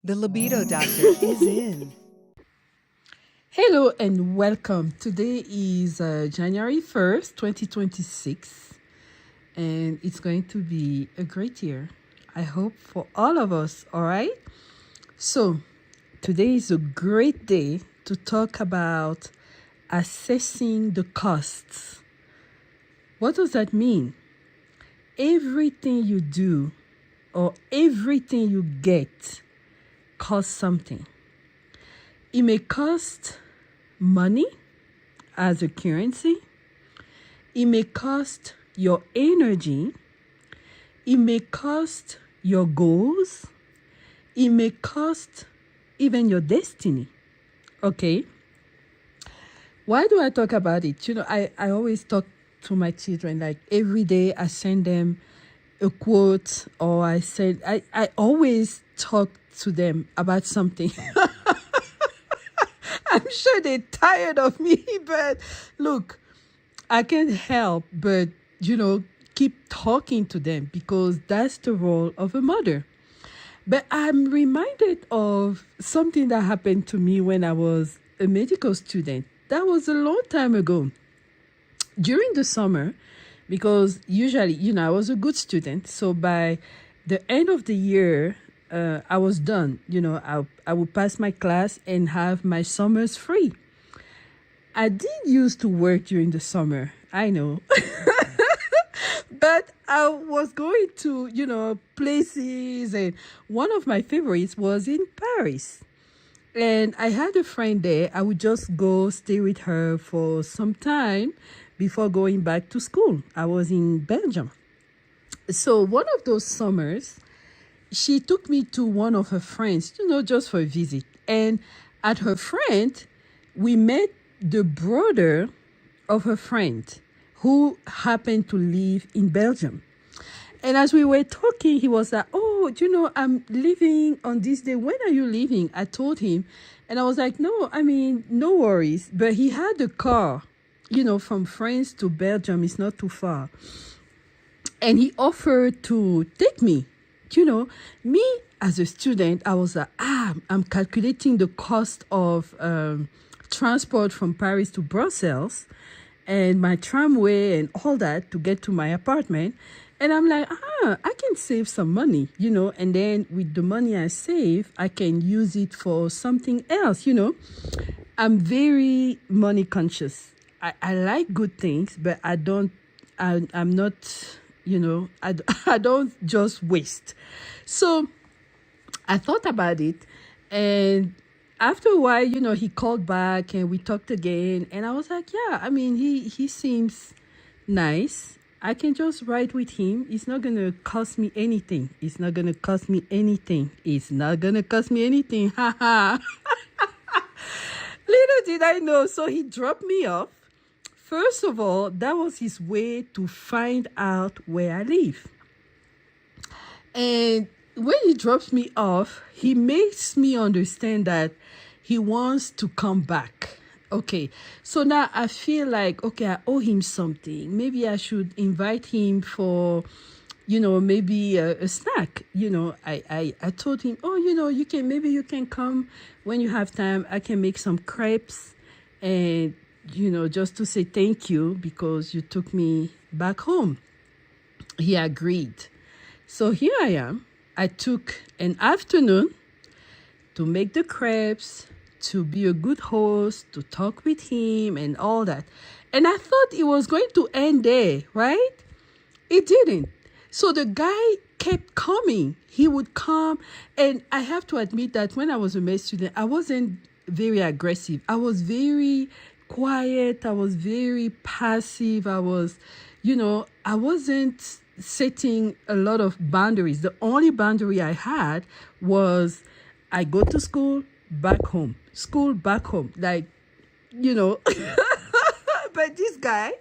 The Libido Doctor is in. Hello and welcome. Today is January 1st, 2026, and it's going to be a great year. I hope for all of us, all right? So, today is a great day to talk about assessing the costs. What does that mean? Everything you do or everything you get costs something. It may cost money as a currency. It may cost your energy. It may cost your goals. It may cost even your destiny. Okay? Why do I talk about it? I always talk to my children, like every day I send them a quote, or I always talk to them about something. I'm sure they're tired of me, but look, I can't help but, keep talking to them because that's the role of a mother. But I'm reminded of something that happened to me when I was a medical student. That was a long time ago. During the summer, because usually, I was a good student. So by the end of the year, I was done. I would pass my class and have my summers free. I did used to work during the summer, I know. But I was going to, places, and one of my favorites was in Paris. And I had a friend there. I would just go stay with her for some time before going back to school. I was in Belgium. So one of those summers, she took me to one of her friends, just for a visit. And at her friend, we met the brother of her friend who happened to live in Belgium. And as we were talking, he was like, oh, I'm leaving on this day. When are you leaving? I told him. And I was like, no worries. But he had a car, from France to Belgium. It's not too far. And he offered to take me. Me as a student, I was like, I'm calculating the cost of transport from Paris to Brussels and my tramway and all that to get to my apartment. And I'm like, I can save some money, and then with the money I save, I can use it for something else, I'm very money conscious. I like good things, but I'm not, I don't just waste. So I thought about it, and after a while, he called back and we talked again, and I was like, yeah, he seems nice. I can just ride with him. It's not going to cost me anything. It's not going to cost me anything. It's not going to cost me anything. Ha ha. Little did I know. So he dropped me off. First of all, that was his way to find out where I live. And when he drops me off, he makes me understand that he wants to come back. Okay, so now I feel like, okay, I owe him something. Maybe I should invite him for, maybe a snack. I told him, oh, maybe you can come when you have time. I can make some crepes and, just to say thank you because you took me back home. He agreed. So here I am. I took an afternoon to make the crepes, to be a good host, to talk with him and all that. And I thought it was going to end there, right? It didn't. So the guy kept coming. He would come. And I have to admit that when I was a med student, I wasn't very aggressive. I was very quiet. I was very passive. I wasn't setting a lot of boundaries. The only boundary I had was I go to school, back home, school, back home, like, but this guy,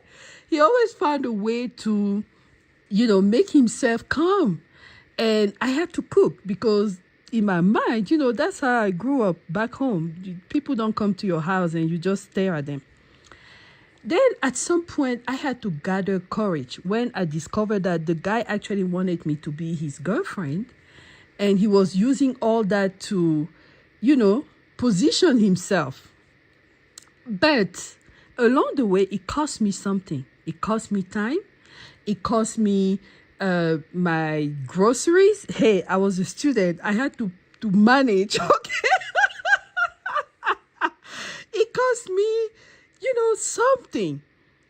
he always found a way to, make himself come. And I had to cook because in my mind, that's how I grew up back home. People don't come to your house and you just stare at them. Then at some point, I had to gather courage when I discovered that the guy actually wanted me to be his girlfriend. And he was using all that to, position himself. But along the way, it cost me something. It cost me time. It cost me my groceries. Hey, I was a student. I had to manage. Okay. It cost me, something.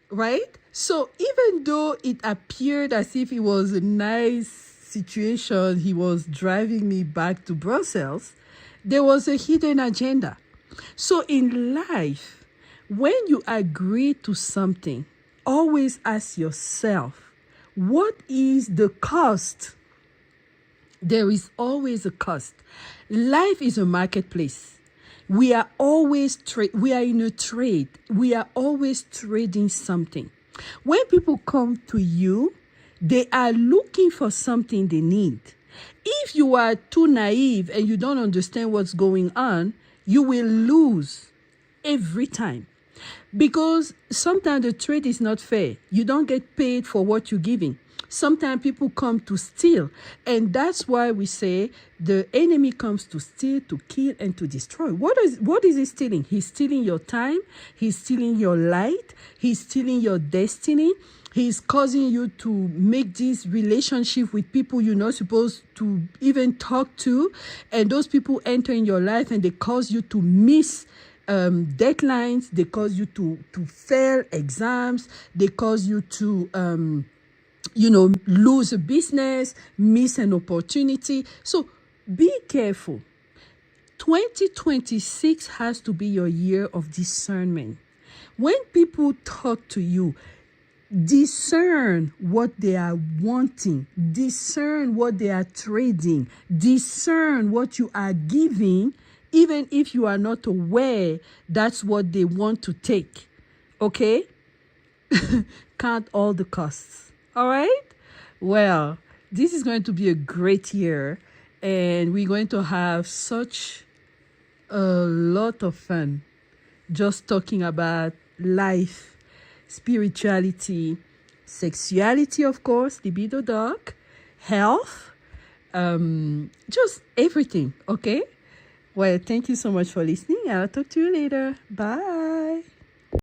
Right? So even though it appeared as if it was a nice situation, he was driving me back to Brussels, there was a hidden agenda. So in life, when you agree to something, always ask yourself, what is the cost? There is always a cost. Life is a marketplace. We are always we are in a trade. We are always trading something. When people come to you, they are looking for something they need. If you are too naive and you don't understand what's going on, you will lose every time. Because sometimes the trade is not fair. You don't get paid for what you're giving. Sometimes people come to steal. And that's why we say the enemy comes to steal, to kill, and to destroy. What is he stealing? He's stealing your time. He's stealing your light. He's stealing your destiny. He's causing you to make this relationship with people you're not supposed to even talk to. And those people enter in your life and they cause you to miss deadlines. They cause you to fail exams. They cause you to lose a business, miss an opportunity. So be careful. 2026 has to be your year of discernment. When people talk to you, discern what they are wanting, discern what they are trading, discern what you are giving, even if you are not aware that's what they want to take. Okay? Count all the costs. All right? Well, this is going to be a great year, and we're going to have such a lot of fun just talking about life, spirituality, sexuality, of course, libido dog, health, just everything. Okay? Well, thank you so much for listening. I'll talk to you later. Bye.